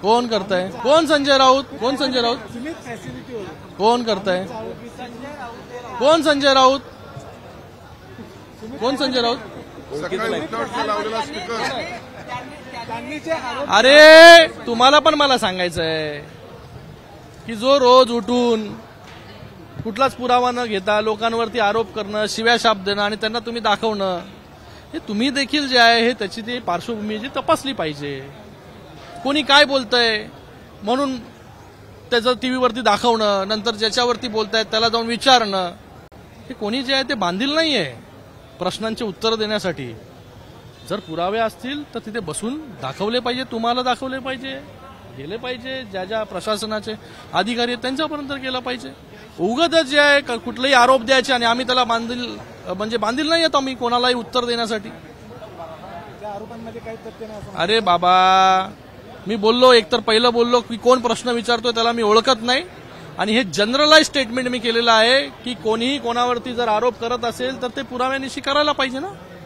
कोण करताय? कोण संजय राऊत? कोण संजय राऊत? कोण करताय? कोण संजय राऊत? कोण संजय राऊत? अरे तुम्हाला पण मला सांगायचंय की जो रोज उठून कुठलाच पुरावा न घेता लोकांवरती आरोप करणं, शिव्या शाप देणं आणि त्यांना तुम्ही दाखवणं, हे तुम्ही देखील जे आहे हे त्याची ती पार्श्वभूमी जी तपासली पाहिजे. कोणी काय बोलतंय म्हणून त्याचं टीव्हीवरती दाखवणं, नंतर ज्याच्यावरती बोलतायत त्याला जाऊन विचारणं, हे कोणी जे आहे ते बांधील नाहीये प्रश्नांची उत्तरं देण्यासाठी. जर पुरावे असतील तर तिथे बसून दाखवले पाहिजे, तुम्हाला दाखवले पाहिजे, गेले पाहिजे, ज्या ज्या प्रशासनाचे अधिकारी आहेत त्यांच्यापर्यंत गेला पाहिजे. उगाच जे आहे कुठलेही आरोप द्यायचे आणि आम्ही त्याला बांधील नाही येत आम्ही कोणालाही उत्तर देण्यासाठी. अरे बाबा, मी बोललो, एकतर पहिलं बोललो की कोण प्रश्न विचारतोय त्याला मी ओळखत नाही, आणि हे जनरलाइज स्टेटमेंट मी केलेलं आहे की कोणीही कोणावरती जर आरोप करत असेल तर ते पुराव्यानिशी करायला पाहिजे ना.